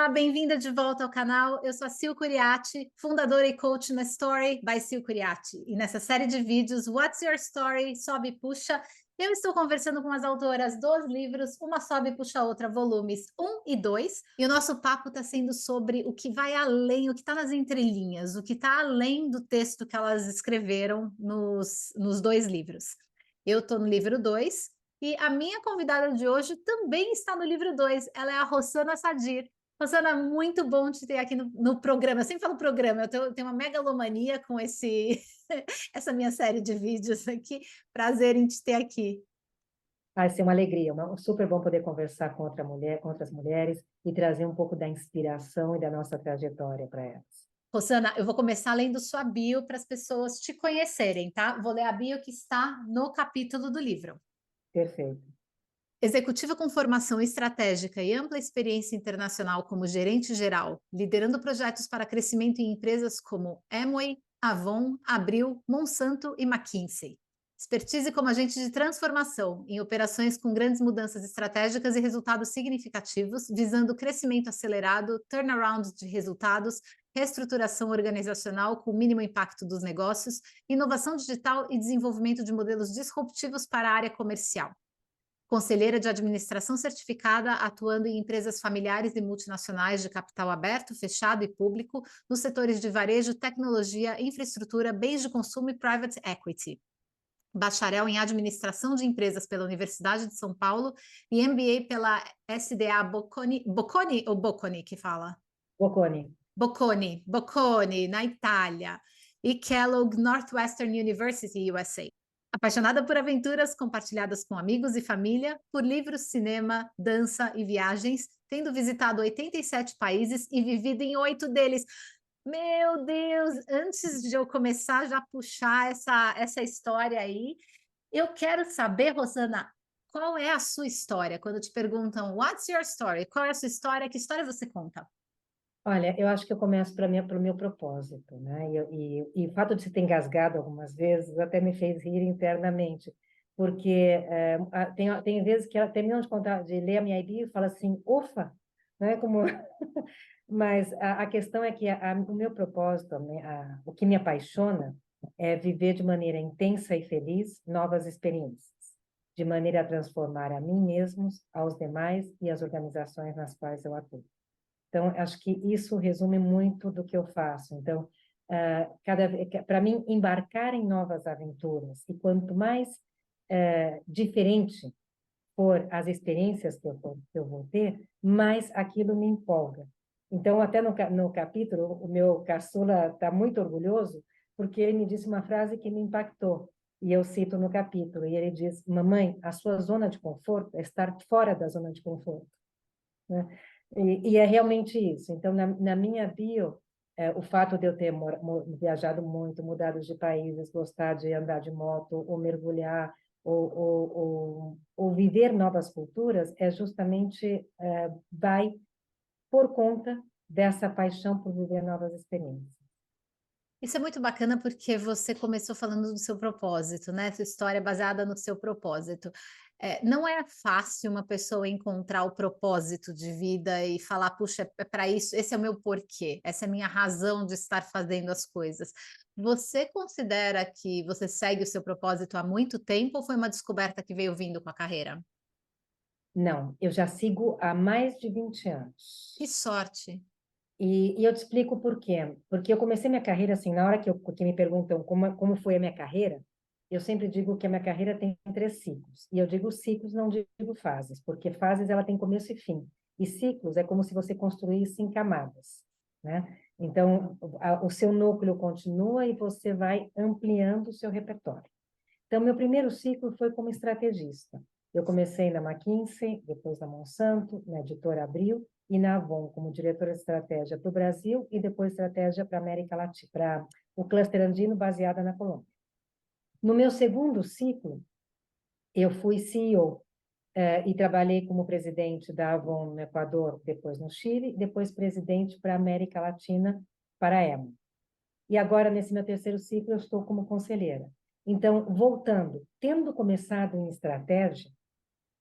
Olá, bem-vinda de volta ao canal. Eu sou a Sil Curiati, fundadora e coach na Story by Sil Curiati. E nessa série de vídeos, What's Your Story? Sobe e puxa. Eu estou conversando com as autoras dos livros Uma Sobe e Puxa a Outra, volumes 1 e 2. E o nosso papo está sendo sobre o que vai além, o que está nas entrelinhas, o que está além do texto que elas escreveram nos dois livros. Eu estou no livro 2 e a minha convidada de hoje também está no livro 2. Ela é a Rossana Sadir. Rosana, muito bom te ter aqui no programa. Eu sempre falo programa, eu tenho uma megalomania com essa minha série de vídeos aqui. Prazer em te ter aqui. Vai ser uma alegria, super bom poder conversar com outra mulher, com outras mulheres e trazer um pouco da inspiração e da nossa trajetória para elas. Rosana, eu vou começar lendo sua bio para as pessoas te conhecerem, tá? Vou ler a bio que está no capítulo do livro. Perfeito. Executiva com formação estratégica e ampla experiência internacional como gerente geral, liderando projetos para crescimento em empresas como Amway, Avon, Abril, Monsanto e McKinsey. Expertise como agente de transformação em operações com grandes mudanças estratégicas e resultados significativos, visando crescimento acelerado, turnaround de resultados, reestruturação organizacional com mínimo impacto dos negócios, inovação digital e desenvolvimento de modelos disruptivos para a área comercial. Conselheira de administração certificada, atuando em empresas familiares e multinacionais de capital aberto, fechado e público, nos setores de varejo, tecnologia, infraestrutura, bens de consumo e private equity. Bacharel em administração de empresas pela Universidade de São Paulo e MBA pela SDA Bocconi ou Bocconi que fala? Bocconi. Bocconi, na Itália, e Kellogg Northwestern University, USA. Apaixonada por aventuras compartilhadas com amigos e família, por livros, cinema, dança e viagens, tendo visitado 87 países e vivido em 8 deles. Meu Deus, antes de eu começar já a puxar essa história aí, eu quero saber, Rosana, qual é a sua história? Quando te perguntam, what's your story? Qual é a sua história? Que história você conta? Olha, eu acho que eu começo pelo meu propósito, né? E o fato de você ter engasgado algumas vezes até me fez rir internamente, porque tem vezes que ela termina de ler a minha ID e fala assim, ufa, né? Como... Mas a questão é que o meu propósito, o que me apaixona é viver de maneira intensa e feliz novas experiências, de maneira a transformar a mim mesmos, aos demais e às organizações nas quais eu atuo. Então, acho que isso resume muito do que eu faço. Então, para mim, embarcar em novas aventuras, e quanto mais diferente for as experiências que eu vou ter, mais aquilo me empolga. Então, até no capítulo, o meu caçula está muito orgulhoso, porque ele me disse uma frase que me impactou, e eu cito no capítulo, e ele diz, mamãe, a sua zona de conforto é estar fora da zona de conforto, né? E é realmente isso. Então, na minha bio, o fato de eu ter viajado muito, mudado de países, gostar de andar de moto, ou mergulhar, ou viver novas culturas, é justamente, vai por conta dessa paixão por viver novas experiências. Isso é muito bacana porque você começou falando do seu propósito, né? Sua história é baseada no seu propósito. Não é fácil uma pessoa encontrar o propósito de vida e falar, puxa, é para isso, esse é o meu porquê, essa é a minha razão de estar fazendo as coisas. Você considera que você segue o seu propósito há muito tempo ou foi uma descoberta que veio vindo com a carreira? Não, eu já sigo há mais de 20 Que anos. sorte! E eu te explico por quê. Porque eu comecei minha carreira assim, na hora que me perguntam como foi a minha carreira, eu sempre digo que a minha carreira tem 3 ciclos. E eu digo ciclos, não digo fases, porque fases ela tem começo e fim. E ciclos é como se você construísse em camadas, né? Então, o seu núcleo continua e você vai ampliando o seu repertório. Então, meu primeiro ciclo foi como estrategista. Eu comecei na McKinsey, depois na Monsanto, na editora Abril e na Avon, como diretora de estratégia para o Brasil e depois estratégia para a América Latina, para o cluster andino baseada na Colômbia. No meu segundo ciclo, eu fui CEO e trabalhei como presidente da Avon no Equador, depois no Chile, depois presidente para a América Latina para a EMA. E agora, nesse meu terceiro ciclo, eu estou como conselheira. Então, voltando, tendo começado em estratégia,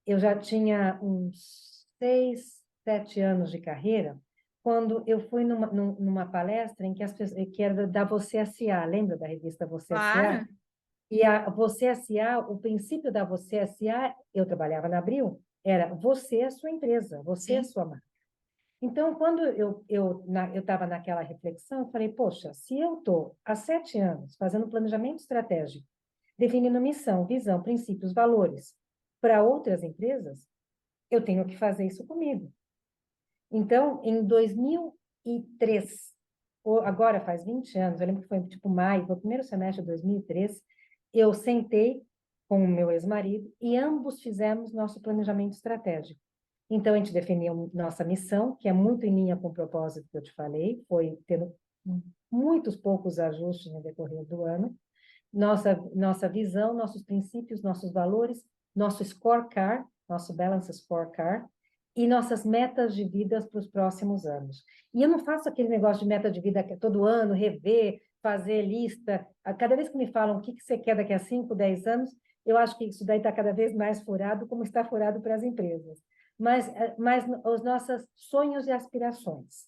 eu já tinha uns 6, 7 anos de carreira, quando eu fui numa palestra em que que era da Você S.A., lembra da revista Você S.A.? Claro, E a Você S.A., o princípio da Você S.A., eu trabalhava na Abril, era você é a sua empresa, você é a sim. sua marca. Então, quando eu estava naquela reflexão, eu falei, poxa, se eu estou há 7 anos fazendo planejamento estratégico, definindo missão, visão, princípios, valores para outras empresas, eu tenho que fazer isso comigo. Então, em 2003, agora faz 20 anos, eu lembro que foi tipo maio, foi o primeiro semestre de 2003, eu sentei com o meu ex-marido e ambos fizemos nosso planejamento estratégico. Então, a gente definiu nossa missão, que é muito em linha com o propósito que eu te falei, foi tendo muitos poucos ajustes no decorrer do ano, nossa visão, nossos princípios, nossos valores, nosso scorecard, nosso balance scorecard, e nossas metas de vida para os próximos anos. E eu não faço aquele negócio de meta de vida que é todo ano, rever, fazer lista. Cada vez que me falam o que você quer daqui a 5, 10 anos, eu acho que isso daí está cada vez mais furado, como está furado para as empresas. Mas os nossos sonhos e aspirações,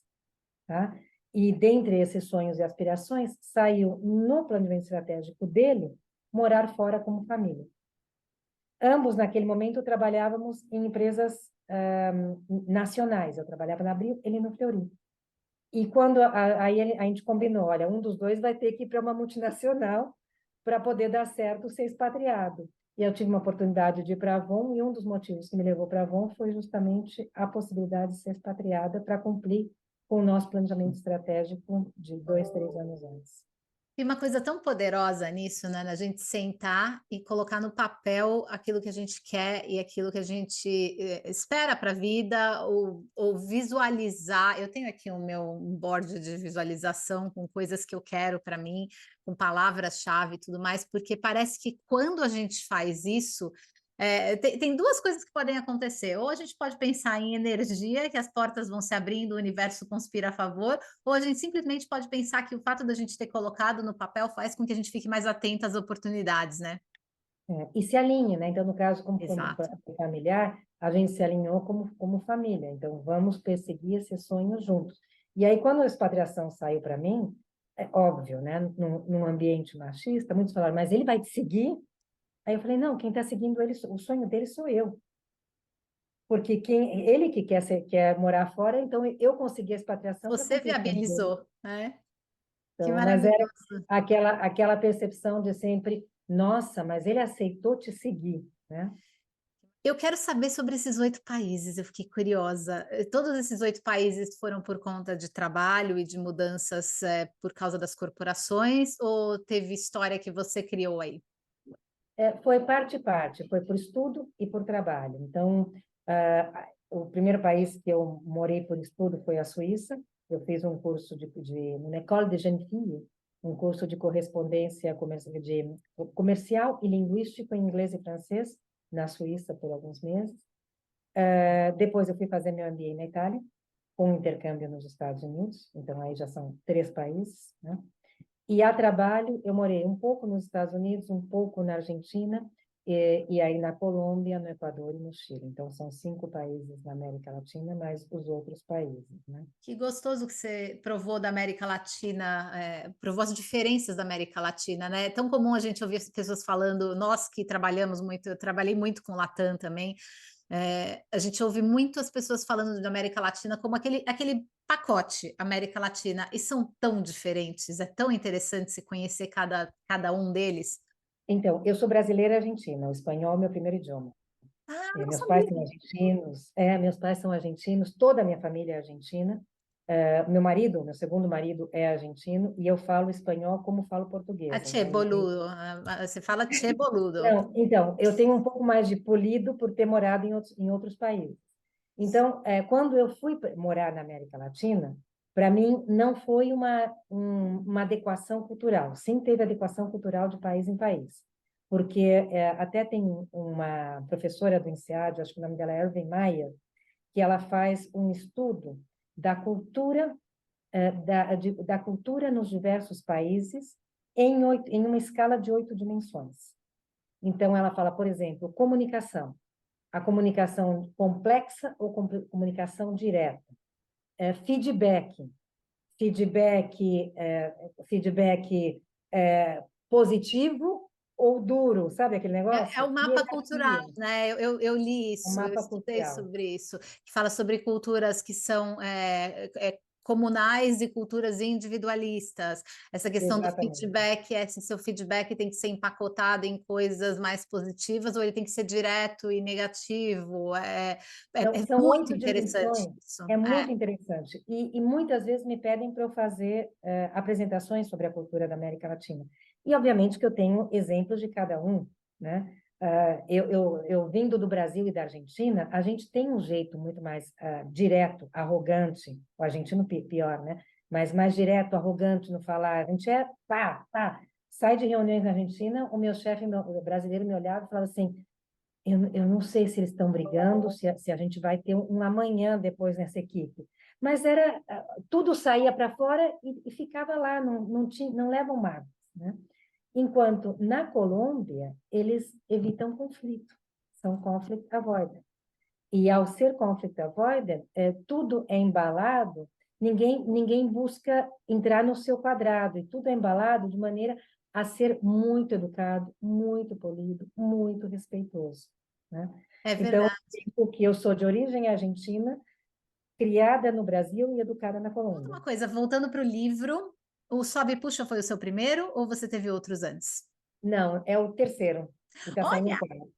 tá? E dentre esses sonhos e aspirações, saiu no planejamento estratégico dele morar fora como família. Ambos, naquele momento, trabalhávamos em empresas nacionais. Eu trabalhava na Abril, ele no Fleury. E quando aí a gente combinou, olha, um dos dois vai ter que ir para uma multinacional para poder dar certo ser expatriado. E eu tive uma oportunidade de ir para a Avon, e um dos motivos que me levou para a Avon foi justamente a possibilidade de ser expatriada para cumprir com o nosso planejamento estratégico de 2, 3 anos antes. Tem uma coisa tão poderosa nisso, né, na gente sentar e colocar no papel aquilo que a gente quer e aquilo que a gente, espera para a vida ou visualizar. Eu tenho aqui o meu um board de visualização com coisas que eu quero para mim, com palavras-chave e tudo mais, porque parece que quando a gente faz isso, tem 2 coisas que podem acontecer, ou a gente pode pensar em energia, que as portas vão se abrindo, o universo conspira a favor, ou a gente simplesmente pode pensar que o fato da gente ter colocado no papel faz com que a gente fique mais atenta às oportunidades, né. E se alinhe, né? Então, no caso, como Exato. familiar, a gente se alinhou como família. Então, vamos perseguir esse sonho juntos. E aí, quando a expatriação saiu para mim, é óbvio, né? Num ambiente machista, muitos falaram, mas ele vai te seguir? Aí eu falei, não, quem está seguindo ele, o sonho dele sou eu. Porque ele que quer morar fora, então eu consegui a expatriação para Você cumprir o sonho dele. viabilizou, né. Que Então, mas era maravilhoso. aquela percepção de sempre, nossa, mas ele aceitou te seguir, né? Eu quero saber sobre esses 8 países, eu fiquei curiosa. Todos esses 8 países foram por conta de trabalho e de mudanças, por causa das corporações, ou teve história que você criou aí? Foi parte e parte, foi por estudo e por trabalho. Então, o primeiro país que eu morei por estudo foi a Suíça. Eu fiz um curso uma École de Jeunes Filles, um curso de correspondência comercial e linguístico em inglês e francês, na Suíça por alguns meses. Depois eu fui fazer meu MBA na Itália, com intercâmbio nos Estados Unidos, então aí já são 3 países, né? E a trabalho, eu morei um pouco nos Estados Unidos, um pouco na Argentina, e aí na Colômbia, no Equador e no Chile. Então, são 5 países na América Latina, mais os outros países, né? Que gostoso que você provou da América Latina, provou as diferenças da América Latina, né? É tão comum a gente ouvir as pessoas falando, nós que trabalhamos muito, eu trabalhei muito com Latam também, a gente ouve muito as pessoas falando da América Latina como aquele pacote América Latina, e são tão diferentes, é tão interessante se conhecer cada um deles. Então, eu sou brasileira e argentina, o espanhol é meu primeiro idioma. Ah, não Meus sabia. pais são argentinos, meus pais são argentinos, toda a minha família é argentina. Meu segundo marido é argentino, e eu falo espanhol como falo A português. che Então, boludo, você fala che boludo. não, então, eu tenho um pouco mais de polido por ter morado em outros países. Então, quando eu fui morar na América Latina, para mim não foi uma adequação cultural. Sim, teve adequação cultural de país em país. Porque até tem uma professora do INSEAD, acho que o nome dela é Erwin Mayer, que ela faz um estudo da cultura, da cultura nos diversos países em uma escala de 8 dimensões. Então, ela fala, por exemplo, comunicação. A comunicação complexa ou comunicação direta. feedback. Feedback positivo ou duro, sabe aquele É negócio? o mapa cultural, Hierarquia, né? Eu li o isso, eu mapa estudei cultural. sobre isso, que fala sobre culturas que são comunais e culturas individualistas. Essa questão do Exatamente. feedback, se seu feedback tem que ser empacotado em coisas mais positivas ou ele tem que ser direto e negativo. Então, É são muito oito interessante dimensões, isso. é muito interessante. E muitas vezes me pedem para eu fazer apresentações sobre a cultura da América Latina. E, obviamente, que eu tenho exemplos de cada um, né? Eu vindo do Brasil e da Argentina, a gente tem um jeito muito mais direto, arrogante, o argentino pior, né? Mas mais direto, arrogante no falar. A gente pá, pá. Sai de reuniões na Argentina, o meu chefe o brasileiro me olhava e falava assim: eu não sei se eles estão brigando, se a gente vai ter um amanhã depois nessa equipe. Mas tudo saía para fora e ficava lá, não levam mágoas, né? Enquanto na Colômbia, eles evitam conflito, são conflict avoidant. E ao ser conflict avoidant, tudo é embalado, ninguém busca entrar no seu quadrado, e tudo é embalado de maneira a ser muito educado, muito polido, muito respeitoso, né? É Então, verdade. eu digo que eu sou de origem argentina, criada no Brasil e educada na Conta Colômbia. uma coisa, voltando para o livro, o Sobe e Puxa foi o seu primeiro ou você teve outros antes? Não, é o terceiro, e está saindo um Olha, quarto.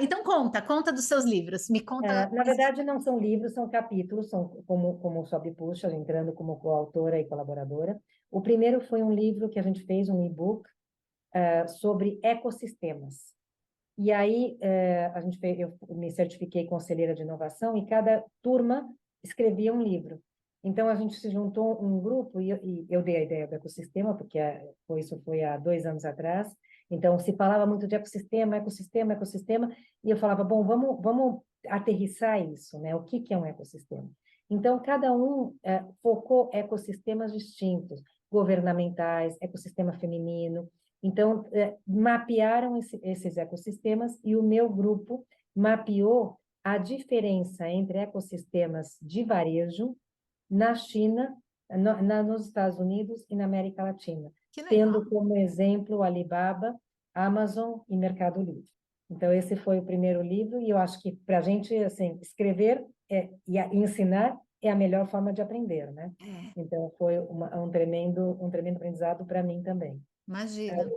então conta dos seus livros, me conta Na verdade, não são livros, são capítulos, são como Sobe e Puxa, entrando como coautora e colaboradora. O primeiro foi um livro que a gente fez, um e-book, sobre ecossistemas. E aí, eu me certifiquei conselheira de inovação e cada turma escrevia um livro. Então, a gente se juntou um grupo e eu dei a ideia do ecossistema, porque isso foi há 2 anos atrás. Então, se falava muito de ecossistema, ecossistema, ecossistema, e eu falava, bom, vamos aterrissar isso, né? O que é um ecossistema? Então, cada um focou ecossistemas distintos, governamentais, ecossistema feminino. Então, mapearam esses ecossistemas e o meu grupo mapeou a diferença entre ecossistemas de varejo na China, nos Estados Unidos e na América Latina, que legal. tendo como exemplo Alibaba, Amazon e Mercado Livre. Então, esse foi o primeiro livro e eu acho que para a gente, assim, escrever e ensinar é a melhor forma de aprender, né? É, Então, foi um tremendo aprendizado para mim também. imagina.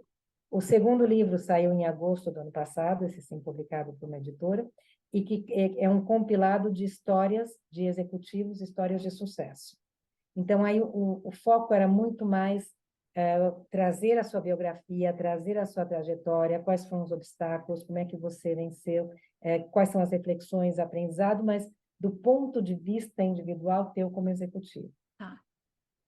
O segundo livro saiu em agosto do ano passado, esse sim publicado por uma editora, e que é um compilado de histórias de executivos, histórias de sucesso. Então, aí o foco era muito mais trazer a sua biografia, trazer a sua trajetória, quais foram os obstáculos, como é que você venceu, quais são as reflexões, aprendizado, mas do ponto de vista individual, teu como executivo. Tá.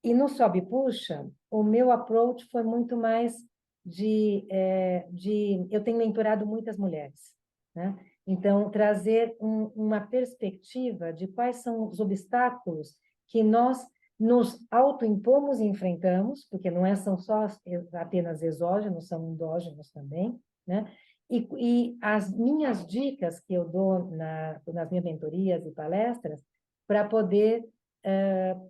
E no Sobe e Puxa, o meu approach foi muito mais eu tenho mentorado muitas mulheres, né? Então, trazer uma perspectiva de quais são os obstáculos que nós nos autoimpomos e enfrentamos, porque não são só apenas exógenos, são endógenos também, né? E as minhas dicas que eu dou nas minhas mentorias e palestras para poder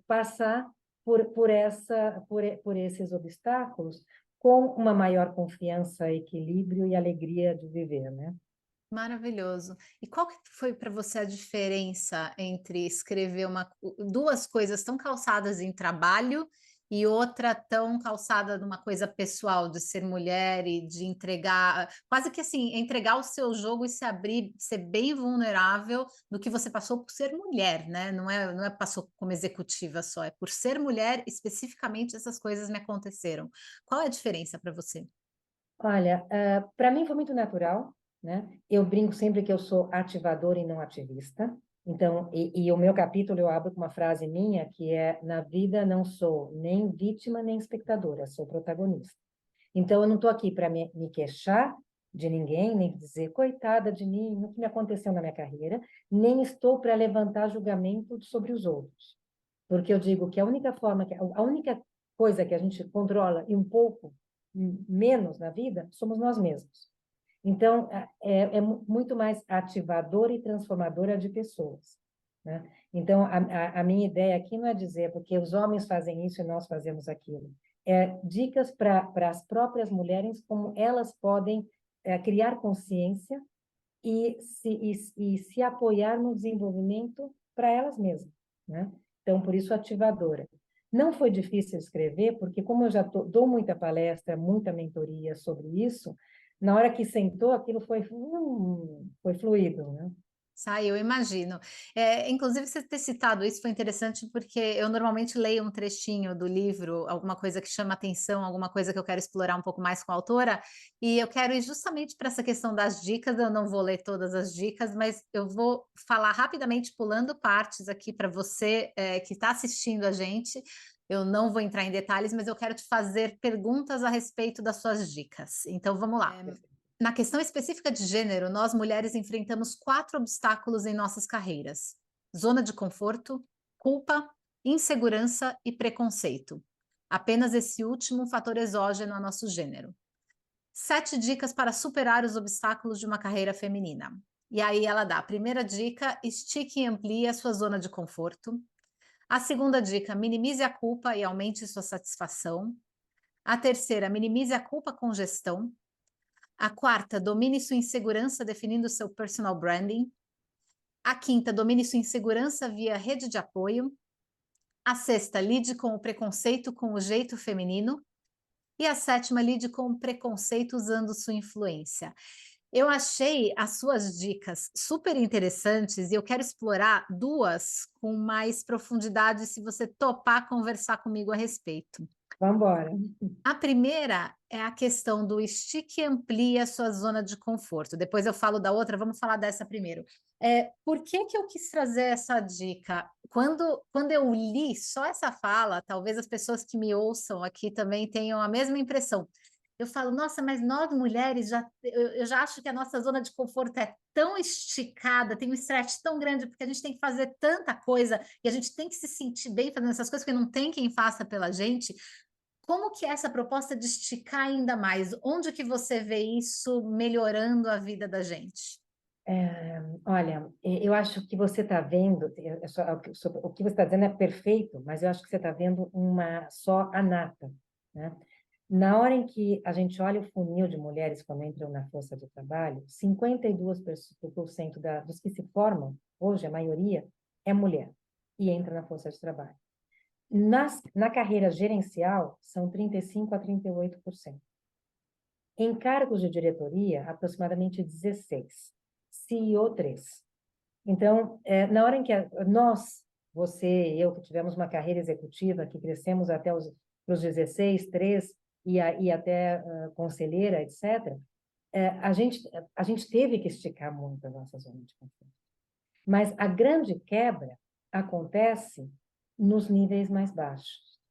passar por esses obstáculos com uma maior confiança, equilíbrio e alegria de viver, né? Maravilhoso. E qual que foi para você a diferença entre escrever duas coisas tão calçadas em trabalho e outra tão calçada numa coisa pessoal, de ser mulher e de entregar, quase que assim, entregar o seu jogo e se abrir, ser bem vulnerável no que você passou por ser mulher, né? Não é passou como executiva só, é por ser mulher, especificamente essas coisas me aconteceram. Qual é a diferença para você? Olha, para mim foi muito natural, né? Eu brinco sempre que eu sou ativadora e não ativista. Então, e o meu capítulo eu abro com uma frase minha que é: na vida não sou nem vítima nem espectadora, sou protagonista. Então, eu não estou aqui para me queixar de ninguém, nem dizer coitada de mim, no que me aconteceu na minha carreira, nem estou para levantar julgamento sobre os outros. Porque eu digo que a única coisa que a gente controla e um pouco menos na vida somos nós mesmos. Então, é muito mais ativadora e transformadora de pessoas. né? Então, a minha ideia aqui não é dizer porque os homens fazem isso e nós fazemos aquilo. É dicas para as próprias mulheres, como elas podem criar consciência e se apoiar no desenvolvimento para elas mesmas, né? Então, por isso, ativadora. Não foi difícil escrever, porque como eu já dou muita palestra, muita mentoria sobre isso, na hora que sentou, aquilo foi fluido, né? Sai, eu imagino. Inclusive, você ter citado isso foi interessante, porque eu normalmente leio um trechinho do livro, alguma coisa que chama atenção, alguma coisa que eu quero explorar um pouco mais com a autora, e eu quero ir justamente para essa questão das dicas. Eu não vou ler todas as dicas, mas eu vou falar rapidamente, pulando partes aqui para você que está assistindo a gente. Eu não vou entrar em detalhes, mas eu quero te fazer perguntas a respeito das suas dicas. Então, vamos lá. Na questão específica de gênero, nós mulheres enfrentamos 4 obstáculos em nossas carreiras: zona de conforto, culpa, insegurança e preconceito. Apenas esse último um fator exógeno a nosso gênero. 7 dicas para superar os obstáculos de uma carreira feminina. E aí ela dá: a primeira dica, estique e amplie a sua zona de conforto. A segunda dica, minimize a culpa e aumente sua satisfação. A terceira, minimize a culpa com gestão. A quarta, domine sua insegurança definindo seu personal branding. A quinta, domine sua insegurança via rede de apoio. A sexta, lide com o preconceito com o jeito feminino. E a sétima, lide com o preconceito usando sua influência. Eu achei as suas dicas super interessantes e eu quero explorar duas com mais profundidade, se você topar conversar comigo a respeito. Vamos embora. A primeira é a questão do estique e amplie a sua zona de conforto. Depois eu falo da outra, vamos falar dessa primeiro. Por que que eu quis trazer essa dica? Quando eu li só essa fala, talvez as pessoas que me ouçam aqui também tenham a mesma impressão. Eu falo, nossa, mas nós mulheres eu já acho que a nossa zona de conforto é tão esticada, tem um stretch tão grande, porque a gente tem que fazer tanta coisa e a gente tem que se sentir bem fazendo essas coisas, porque não tem quem faça pela gente. Como que é essa proposta de esticar ainda mais? Onde que você vê isso melhorando a vida da gente? Olha, eu acho que você está vendo, o que você está dizendo é perfeito, mas eu acho que você está vendo uma só a nata, né? Na hora em que a gente olha o funil de mulheres quando entram na força de trabalho, 52% dos que se formam, hoje a maioria, é mulher e entra na força de trabalho. Na carreira gerencial, são 35% a 38%. Em cargos de diretoria, aproximadamente 16%. CEO, 3%. Então, na hora em que nós, você e eu, que tivemos uma carreira executiva, que crescemos até os 16, 3, e até conselheira, etc., a gente teve que esticar muito a nossa zona de conforto. Mas a grande quebra acontece nos níveis mais baixos,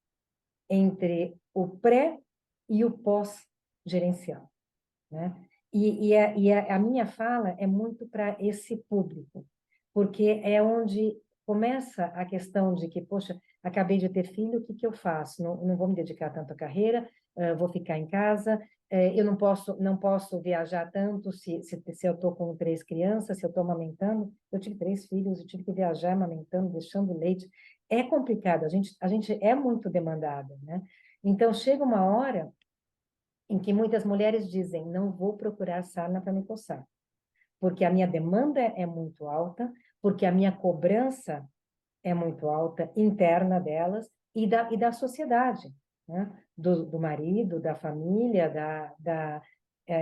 entre o pré e o pós-gerencial, né? A minha fala é muito para esse público, porque é onde começa a questão de que, poxa, acabei de ter filho, o que que eu faço? Não vou me dedicar tanto à carreira, vou ficar em casa, eu não posso viajar tanto se eu estou com 3 crianças, se eu estou amamentando. Eu tive 3 filhos, eu tive que viajar amamentando, deixando leite. É complicado, a gente é muito demandada, né? Então, chega uma hora em que muitas mulheres dizem, não vou procurar sarna para me coçar, porque a minha demanda é muito alta, porque a minha cobrança é muito alta, interna delas, e da sociedade, né? Do marido, da família,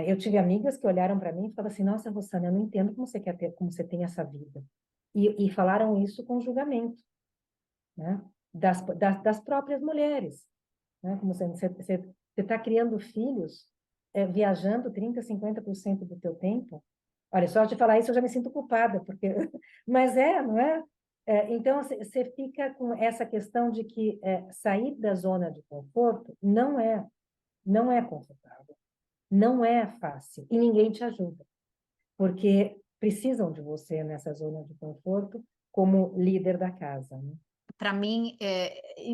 eu tive amigas que olharam para mim e falaram assim, nossa, Rosana, eu não entendo como você tem essa vida. E falaram isso com julgamento, né? Das próprias mulheres, né? Como você está criando filhos, viajando 30%, 50% do teu tempo. Olha, só de falar isso eu já me sinto culpada, porque... Mas não é? Então, você fica com essa questão de que sair da zona de conforto não é confortável, não é fácil, e ninguém te ajuda, porque precisam de você nessa zona de conforto como líder da casa, né? Para mim,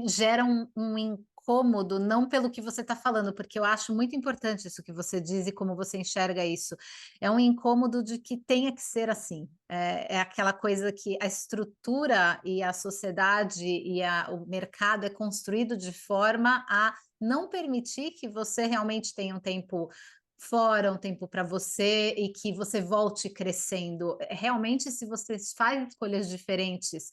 gera um incômodo, não pelo que você está falando, porque eu acho muito importante isso que você diz e como você enxerga isso. É um incômodo de que tenha que ser assim. É aquela coisa que a estrutura e a sociedade e o mercado é construído de forma a não permitir que você realmente tenha um tempo fora, um tempo para você e que você volte crescendo. Realmente, se você faz escolhas diferentes,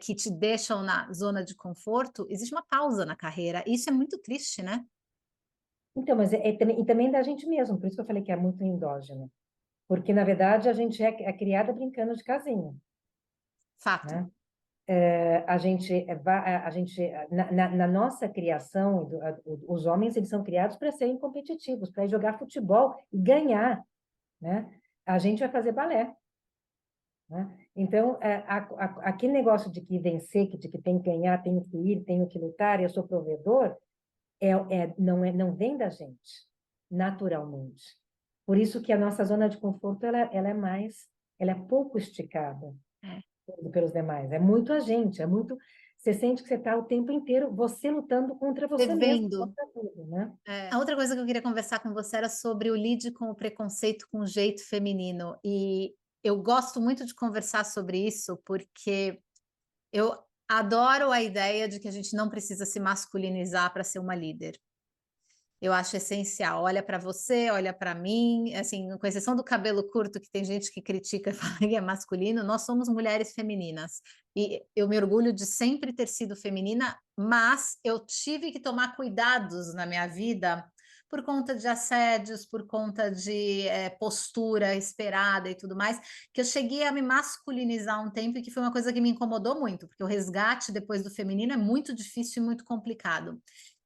que te deixam na zona de conforto, existe uma pausa na carreira. Isso é muito triste, né? Então, mas e também da gente mesmo, por isso que eu falei que é muito endógeno. Porque, na verdade, a gente é criada brincando de casinha, Fato. né? Na nossa criação, os homens eles são criados para serem competitivos, para jogar futebol e ganhar, né? A gente vai fazer balé, né? Então, aquele negócio de que vencer, de que tem que ganhar, tenho que ir, tenho que lutar, eu sou provedor, não vem da gente, naturalmente. Por isso que a nossa zona de conforto ela é pouco esticada É. pelos demais. É muito a gente, é muito. Você sente que você está o tempo inteiro você lutando contra você mesmo, Devendo. contra tudo, né? A outra coisa que eu queria conversar com você era sobre o lide com o preconceito com o jeito feminino. E eu gosto muito de conversar sobre isso, porque eu adoro a ideia de que a gente não precisa se masculinizar para ser uma líder. Eu acho essencial. Olha para você, olha para mim, assim, com exceção do cabelo curto, que tem gente que critica e fala que é masculino, nós somos mulheres femininas. E eu me orgulho de sempre ter sido feminina, mas eu tive que tomar cuidados na minha vida por conta de assédios, por conta de postura esperada e tudo mais, que eu cheguei a me masculinizar um tempo e que foi uma coisa que me incomodou muito, porque o resgate depois do feminino é muito difícil e muito complicado.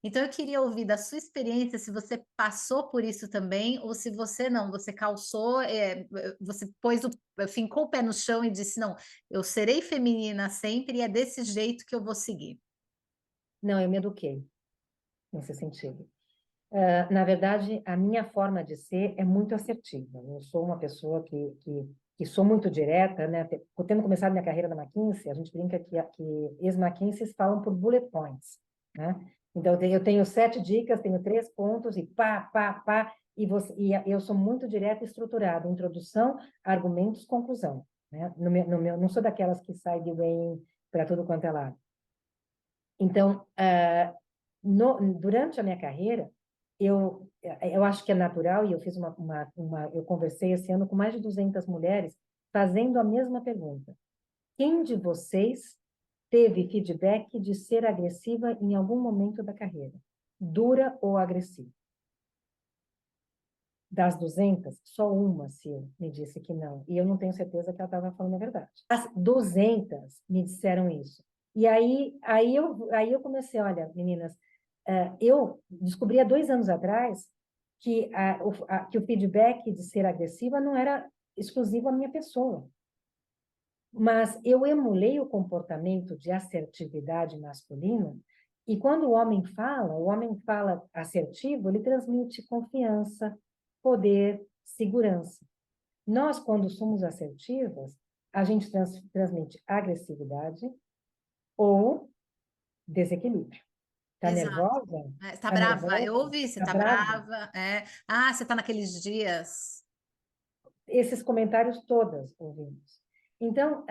Então eu queria ouvir da sua experiência se você passou por isso também ou se você não, você calçou, você fincou o pé no chão e disse: "Não, eu serei feminina sempre e é desse jeito que eu vou seguir". Não, eu me eduquei nesse sentido. Na verdade, a minha forma de ser é muito assertiva. Eu sou uma pessoa que sou muito direta, né? Tendo começado minha carreira na McKinsey, a gente brinca que ex-McKinseys falam por bullet points, né? Então, eu tenho 7 dicas, tenho 3 pontos e pá, pá, pá, eu sou muito direta e estruturada. Introdução, argumentos, conclusão, né? Não sou daquelas que sai de bem para tudo quanto é lado. Então, durante a minha carreira, eu acho que é natural, e eu fiz eu conversei esse ano com mais de 200 mulheres, fazendo a mesma pergunta. Quem de vocês teve feedback de ser agressiva em algum momento da carreira? Dura ou agressiva? Das 200, só uma, Sil, me disse que não. E eu não tenho certeza que ela estava falando a verdade. As 200 me disseram isso. E aí eu comecei, olha, meninas, eu descobri há 2 anos atrás que o feedback de ser agressiva não era exclusivo à minha pessoa. Mas eu emulei o comportamento de assertividade masculina, e quando o homem fala assertivo, ele transmite confiança, poder, segurança. Nós, quando somos assertivas, a gente transmite agressividade ou desequilíbrio. Está Exato. nervosa? Está Está brava, nervosa? eu ouvi, você Está está brava? brava, "Ah, você está naqueles dias". Esses comentários todas ouvimos. Então,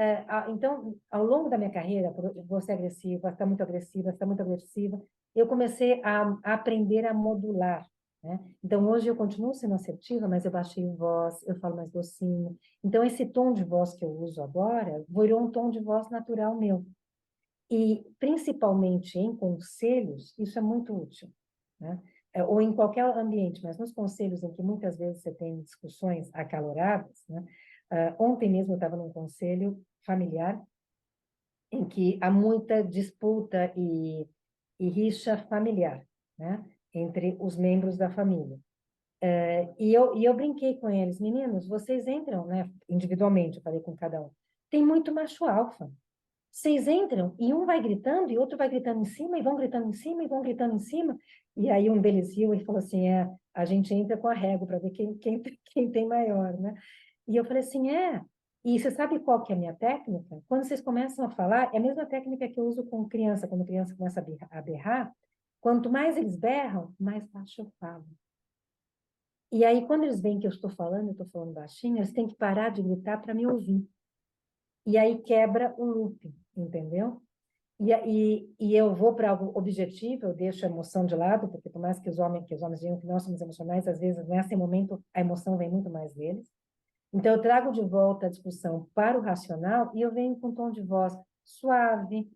ao longo da minha carreira, você é agressiva, está muito agressiva, está muito agressiva, eu comecei a aprender a modular, né? Então, hoje eu continuo sendo assertiva, mas eu baixei voz, eu falo mais docinho. Então, esse tom de voz que eu uso agora virou um tom de voz natural meu. E, principalmente em conselhos, isso é muito útil, né? Ou em qualquer ambiente, mas nos conselhos em que muitas vezes você tem discussões acaloradas, né? Ontem mesmo eu estava num conselho familiar em que há muita disputa e rixa familiar, né? Entre os membros da família. E eu brinquei com eles, meninos, vocês entram, né? Individualmente, eu falei com cada um. Tem muito macho alfa. Vocês entram e um vai gritando e outro vai gritando em cima e vão gritando em cima e vão gritando em cima. E aí um deles riu e falou assim, a gente entra com a régua para ver quem tem maior, né? E eu falei assim, e você sabe qual que é a minha técnica? Quando vocês começam a falar, é a mesma técnica que eu uso com criança, quando a criança começa a berrar, Quanto mais eles berram, mais baixo eu falo. E aí, quando eles veem que eu estou falando baixinho, eles têm que parar de gritar para me ouvir. E aí quebra o loop, entendeu? E eu vou para algo objetivo, eu deixo a emoção de lado, porque por mais que os homens digam que nós somos emocionais, às vezes, nesse momento, a emoção vem muito mais deles. Então, eu trago de volta a discussão para o racional e eu venho com um tom de voz suave,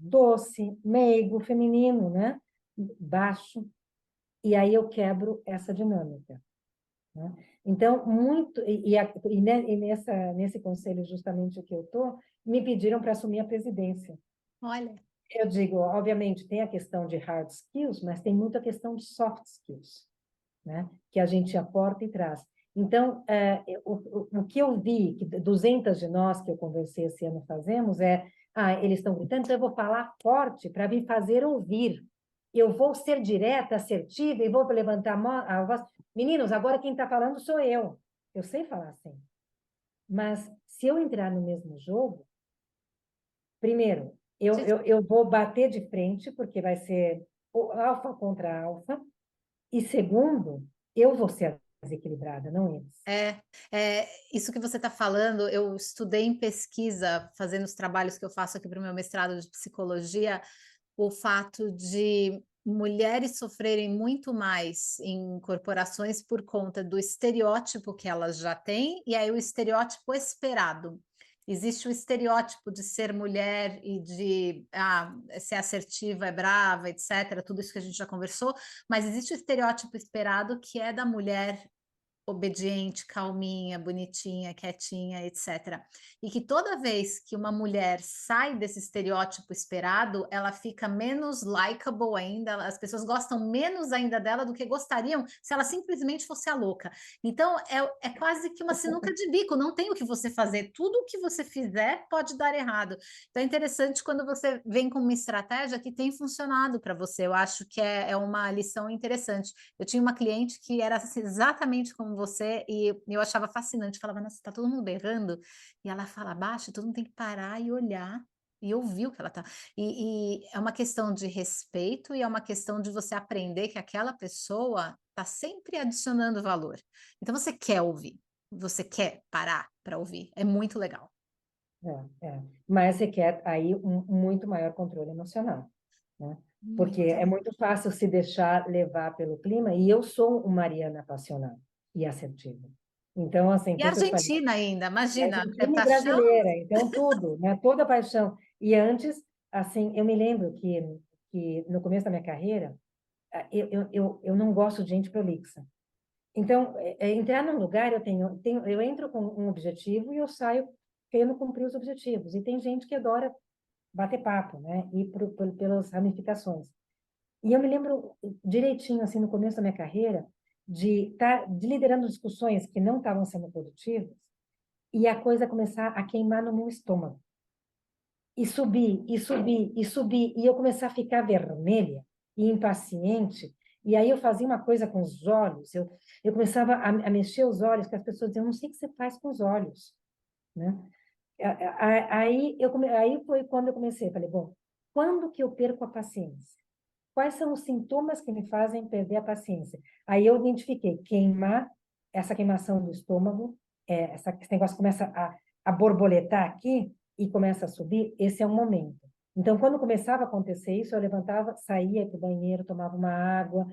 doce, meigo, feminino, né? Baixo. E aí eu quebro essa dinâmica, né? Então, nesse conselho justamente que eu estou, me pediram para assumir a presidência. Olha, Eu digo, obviamente, tem a questão de hard skills, mas tem muita questão de soft skills, né? Que a gente aporta e traz. Então, o que eu vi, que 200 de nós que eu conversei esse ano fazemos, eles estão gritando, então eu vou falar forte para me fazer ouvir. Eu vou ser direta, assertiva e vou levantar a voz. Meninos, agora quem está falando sou eu. Eu sei falar assim. Mas se eu entrar no mesmo jogo, primeiro, eu vou bater de frente, porque vai ser alfa contra alfa. E segundo, eu vou ser desequilibrada, não eles. isso que você está falando, eu estudei em pesquisa, fazendo os trabalhos que eu faço aqui para o meu mestrado de psicologia, o fato de mulheres sofrerem muito mais em corporações por conta do estereótipo que elas já têm, e aí o estereótipo esperado. Existe o estereótipo de ser mulher e de ser assertiva, é brava, etc., tudo isso que a gente já conversou, mas existe o estereótipo esperado que é da mulher obediente, calminha, bonitinha, quietinha, etc. E que toda vez que uma mulher sai desse estereótipo esperado, ela fica menos likable ainda, as pessoas gostam menos ainda dela do que gostariam se ela simplesmente fosse a louca. Então, é quase que uma sinuca de bico, não tem o que você fazer, tudo o que você fizer pode dar errado. Então, é interessante quando você vem com uma estratégia que tem funcionado para você, eu acho que é uma lição interessante. Eu tinha uma cliente que era exatamente como você, e eu achava fascinante, falava, nossa, tá todo mundo berrando, e ela fala baixo, todo mundo tem que parar e olhar, e ouvir o que ela tá. E é uma questão de respeito, e é uma questão de você aprender que aquela pessoa tá sempre adicionando valor. Então você quer ouvir, você quer parar para ouvir, é muito legal. Mas você quer aí muito maior controle emocional, né? Porque Muito. é muito fácil se deixar levar pelo clima, e eu sou uma Mariana apaixonada e assertiva. Então, assim, E por isso eu te falei, Argentina ainda, imagina, é Argentina e paixão. brasileira, então tudo, né? Toda a paixão. E antes, assim, eu me lembro que no começo da minha carreira, eu não gosto de gente prolixa. Então, entrar num lugar, eu entro com um objetivo e eu saio querendo cumprir os objetivos. E tem gente que adora bater papo, né? Ir pelas ramificações. E eu me lembro direitinho, assim, no começo da minha carreira, de liderando discussões que não estavam sendo produtivas e a coisa começar a queimar no meu estômago. E subir, e subir, e subir, e eu começar a ficar vermelha e impaciente. E aí eu fazia uma coisa com os olhos, eu começava a mexer os olhos, que as pessoas diziam, eu não sei o que você faz com os olhos, né? Aí foi quando eu comecei, falei, bom, quando que eu perco a paciência? Quais são os sintomas que me fazem perder a paciência? Aí eu identifiquei essa queimação do estômago, esse negócio começa a borboletar aqui e começa a subir, esse é um momento. Então, quando começava a acontecer isso, eu levantava, saía para o banheiro, tomava uma água,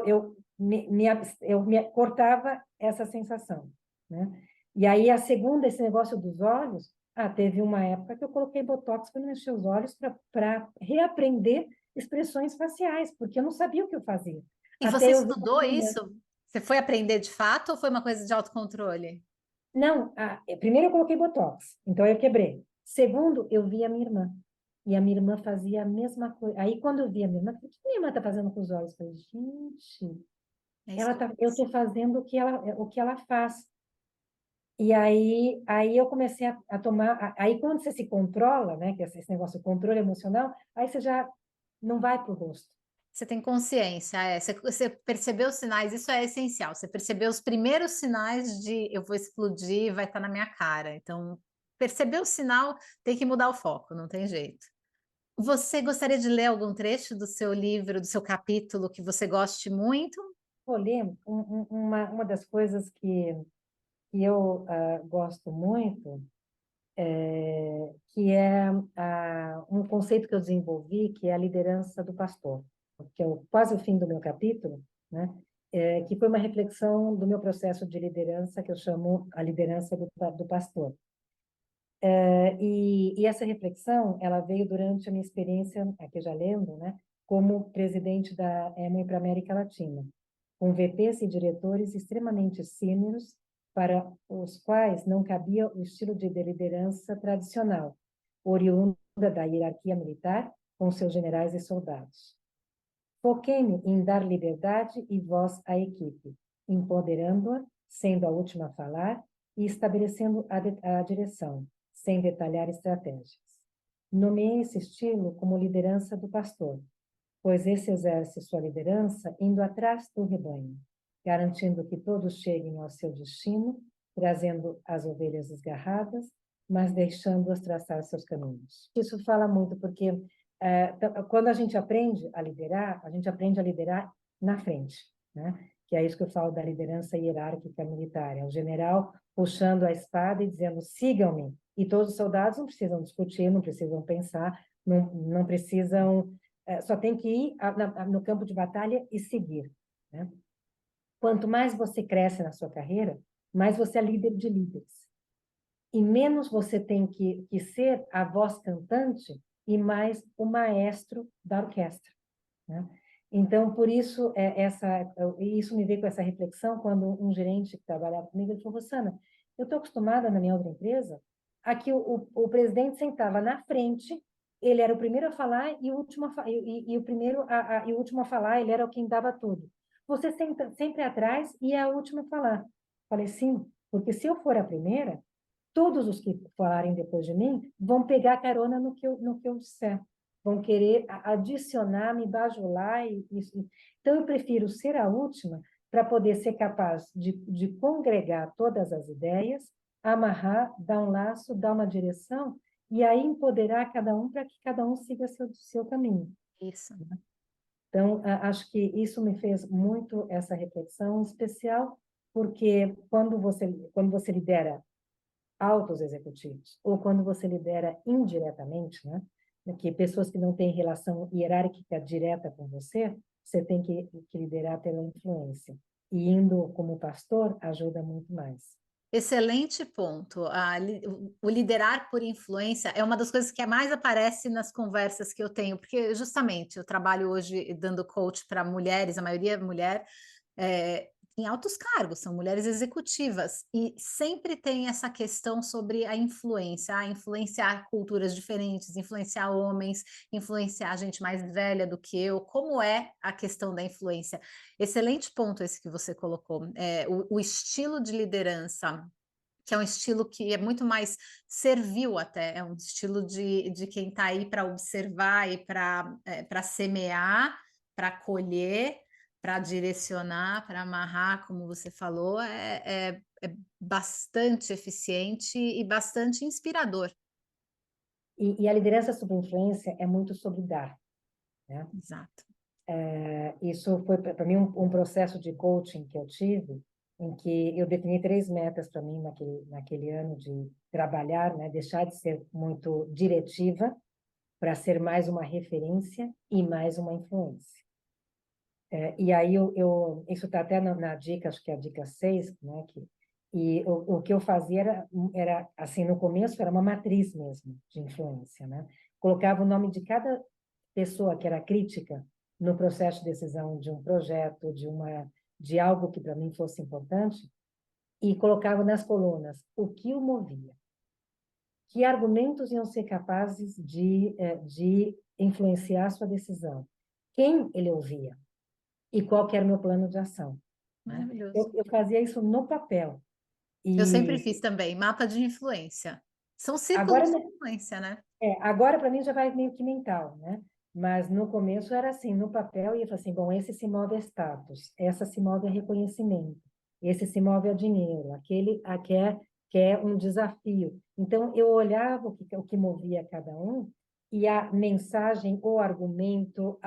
eu me cortava essa sensação, né? E aí, a segunda, esse negócio dos olhos, teve uma época que eu coloquei botox para mexer os olhos para reaprender expressões faciais, porque eu não sabia o que eu fazia. E você Até eu ver estudou isso? Você foi aprender de fato ou foi uma coisa de autocontrole? Não, primeiro eu coloquei botox, então eu quebrei. Segundo, eu vi a minha irmã. E a minha irmã fazia a mesma coisa. Aí, quando eu vi a minha irmã, o que minha irmã está fazendo com os olhos? Eu falei, gente, É isso que eu eu faço. estou fazendo o que ela faz. E aí eu comecei a tomar. Aí, quando você se controla, né, que é esse negócio de controle emocional, aí você já não vai para o rosto. Você tem consciência, você percebeu os sinais, isso é essencial. Você percebeu os primeiros sinais de eu vou explodir, vai estar na minha cara. Então, percebeu o sinal, tem que mudar o foco, não tem jeito. Você gostaria de ler algum trecho do seu livro, do seu capítulo que você goste muito? Vou ler uma das coisas que eu gosto muito, que é um conceito que eu desenvolvi, que é a liderança do pastor, que é quase o fim do meu capítulo, né? Que foi uma reflexão do meu processo de liderança, que eu chamo a liderança do pastor. E essa reflexão, ela veio durante a minha experiência, aqui já lendo, né, como presidente da EMA para a América Latina, com VPs e diretores extremamente sêniores, para os quais não cabia o estilo de liderança tradicional, oriunda da hierarquia militar, com seus generais e soldados. Foquei-me em dar liberdade e voz à equipe, empoderando-a, sendo a última a falar e estabelecendo a direção, sem detalhar estratégias. Nomeei esse estilo como liderança do pastor, pois esse exerce sua liderança indo atrás do rebanho, garantindo que todos cheguem ao seu destino, trazendo as ovelhas desgarradas, mas deixando-as traçar seus caminhos. Isso fala muito, porque quando a gente aprende a liderar na frente, né? Que é isso que eu falo da liderança hierárquica militar. É o general puxando a espada e dizendo, sigam-me. E todos os soldados não precisam discutir, não precisam pensar, não precisam só tem que ir no campo de batalha e seguir, né? Quanto mais você cresce na sua carreira, mais você é líder de líderes. E menos você tem que ser a voz cantante e mais o maestro da orquestra, né? Então, por isso, isso me veio com essa reflexão quando um gerente que trabalhava comigo, ele falou, Rosana, eu estou acostumada na minha outra empresa a que o presidente sentava na frente, ele era o primeiro a falar e o último e o último a falar, ele era quem dava tudo. Você senta sempre atrás e é a última a falar. Falei, sim, porque se eu for a primeira, todos os que falarem depois de mim vão pegar carona no que eu disser, vão querer adicionar, me bajular. Então, eu prefiro ser a última para poder ser capaz de congregar todas as ideias, amarrar, dar um laço, dar uma direção, e aí empoderar cada um para que cada um siga seu caminho. Isso. Então, acho que isso me fez muito essa reflexão, em especial porque quando você lidera altos executivos, ou quando você lidera indiretamente, né? Que pessoas que não têm relação hierárquica direta com você, você tem que liderar pela influência. E indo como pastor ajuda muito mais. Excelente ponto. O liderar por influência é uma das coisas que mais aparece nas conversas que eu tenho, porque justamente eu trabalho hoje dando coach para mulheres, a maioria é mulher, em altos cargos, são mulheres executivas, e sempre tem essa questão sobre a influência, influenciar culturas diferentes, influenciar homens, influenciar gente mais velha do que eu, como é a questão da influência. Excelente ponto esse que você colocou. O estilo de liderança, que é um estilo que é muito mais servil até, é um estilo de quem está aí para observar e para semear, para colher, para direcionar, para amarrar, como você falou, é bastante eficiente e bastante inspirador. E a liderança sob influência é muito sobre dar, né? Exato. Isso foi, para mim, um processo de coaching que eu tive, em que eu defini 3 metas para mim naquele ano de trabalhar, né? Deixar de ser muito diretiva para ser mais uma referência e mais uma influência. E aí isso está até na dica, acho que é a dica 6, né? E o que eu fazia era, assim, no começo era uma matriz mesmo de influência, né? Colocava o nome de cada pessoa que era crítica no processo de decisão de um projeto, de algo que para mim fosse importante, e colocava nas colunas o que o movia, que argumentos iam ser capazes de influenciar a sua decisão, quem ele ouvia e qual que era o meu plano de ação, né? Maravilhoso. Eu fazia isso no papel. Eu sempre E fiz também, mapa de influência. São agora, círculos de influência, né? agora para mim já vai meio que mental, né? Mas no começo era assim, no papel ia assim, bom, esse se move a status, essa se move a reconhecimento, esse se move a dinheiro, aquele quer um desafio. Então eu olhava o que movia cada um e a mensagem, o argumento,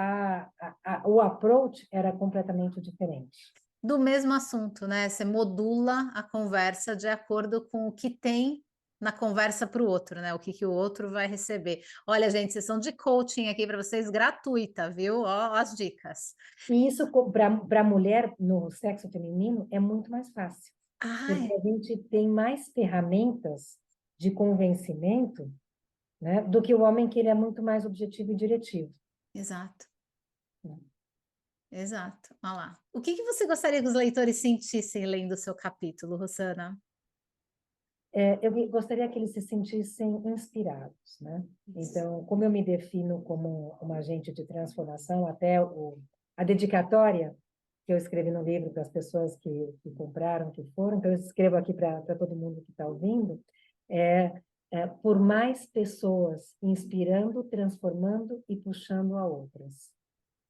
o approach era completamente diferente. Do mesmo assunto, né? Você modula a conversa de acordo com o que tem na conversa para o outro, né? O que, que o outro vai receber. Olha, gente, sessão de coaching aqui para vocês gratuita, viu? Ó, as dicas. E isso, para a mulher, no sexo feminino, é muito mais fácil, porque Ai, a gente tem mais ferramentas de convencimento, né, do que o homem, que ele é muito mais objetivo e diretivo. exato. Exato. Olha lá. O que, que você gostaria que os leitores sentissem lendo o seu capítulo, Rosana? Eu gostaria que eles se sentissem inspirados, né? Isso. Então, como eu me defino como uma agente de transformação, até a dedicatória que eu escrevi no livro para as pessoas que compraram, que foram, então eu escrevo aqui para todo mundo que está ouvindo, por mais pessoas inspirando, transformando e puxando a outras.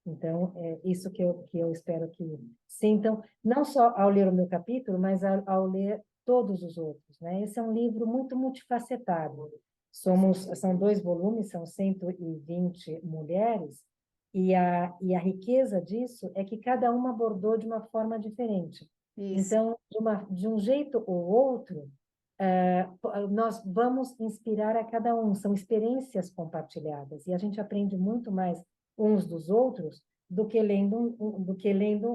Então, é isso que eu espero que sintam, não só ao ler o meu capítulo, mas ao ler todos os outros, né? Esse é um livro muito multifacetado. São 2 volumes, são 120 mulheres, e a riqueza disso é que cada uma abordou de uma forma diferente. Isso. Então, de um jeito ou outro, nós vamos inspirar a cada um, são experiências compartilhadas, e a gente aprende muito mais uns dos outros do que lendo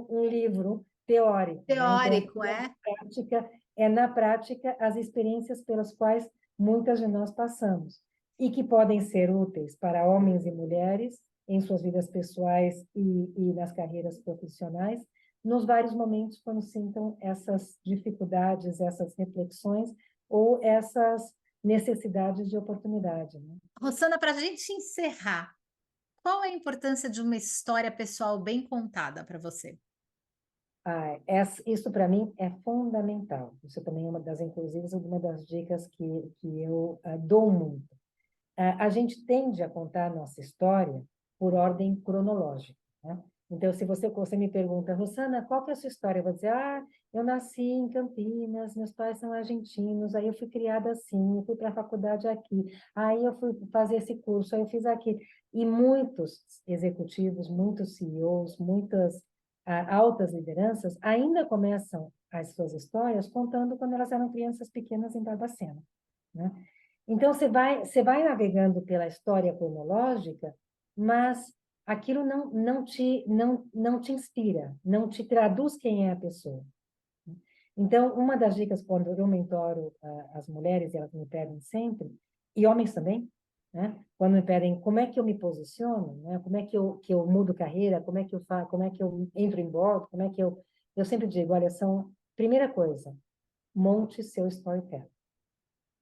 um livro teórico, né? Então, Teórico, é? na prática as experiências pelas quais muitas de nós passamos, e que podem ser úteis para homens e mulheres em suas vidas pessoais e nas carreiras profissionais, nos vários momentos quando sintam essas dificuldades, essas reflexões ou essas necessidades de oportunidade, né? Rosana, para a gente encerrar, qual é a importância de uma história pessoal bem contada para você? Isso para mim é fundamental. Isso também é inclusive, uma das dicas que eu dou muito. A gente tende a contar a nossa história por ordem cronológica, né? Então, se você me pergunta, Rosana, qual que é a sua história? Eu vou dizer, eu nasci em Campinas, meus pais são argentinos, aí eu fui criada assim, eu fui para a faculdade aqui, aí eu fui fazer esse curso, aí eu fiz aqui. E muitos executivos, muitos CEOs, muitas altas lideranças ainda começam as suas histórias contando quando elas eram crianças pequenas em Barbacena, né? Então, você vai navegando pela história cronológica, mas aquilo não te inspira, não te traduz quem é a pessoa. Então, uma das dicas, quando eu mentoro as mulheres, e elas me pedem sempre, e homens também, né? Quando me pedem como é que eu me posiciono, né? Como é que eu mudo carreira, como é que eu faço, como é que eu entro em board, como é que eu sempre digo, olha, primeira coisa, monte seu storytelling,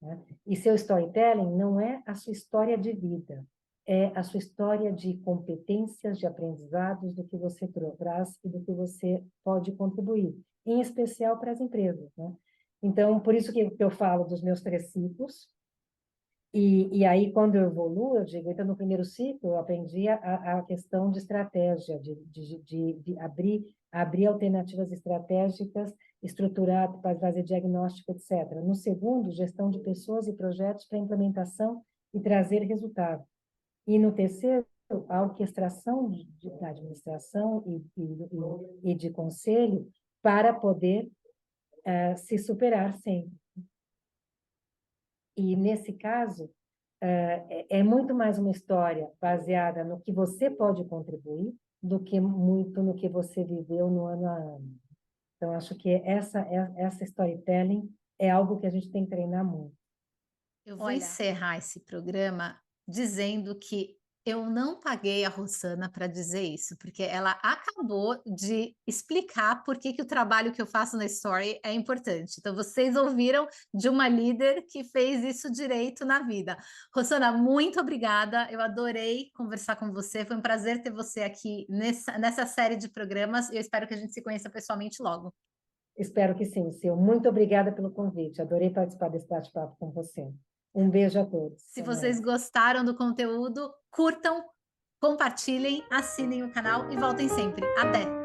né? E seu storytelling não é a sua história de vida, é a sua história de competências, de aprendizados, do que você traz e do que você pode contribuir, em especial para as empresas, né? Então, por isso que eu falo dos meus 3 ciclos, e aí, quando eu evoluo, eu digo, então, no primeiro ciclo, eu aprendi a questão de estratégia, de abrir alternativas estratégicas, estruturar, para fazer diagnóstico, etc. No segundo, gestão de pessoas e projetos para implementação e trazer resultado. E no terceiro, a orquestração da administração e de conselho para poder se superar sempre. E, nesse caso, é muito mais uma história baseada no que você pode contribuir do que muito no que você viveu no ano a ano. Então, acho que essa storytelling é algo que a gente tem que treinar muito. Eu vou encerrar esse programa dizendo que eu não paguei a Rosana para dizer isso, porque ela acabou de explicar por que, que o trabalho que eu faço na Story é importante. Então, vocês ouviram de uma líder que fez isso direito na vida. Rosana, muito obrigada. Eu adorei conversar com você. Foi um prazer ter você aqui nessa série de programas. Eu espero que a gente se conheça pessoalmente logo. Espero que sim, Sil. Muito obrigada pelo convite. Adorei participar desse bate-papo com você. Um beijo a todos. Se vocês gostaram do conteúdo, curtam, compartilhem, assinem o canal e voltem sempre. Até!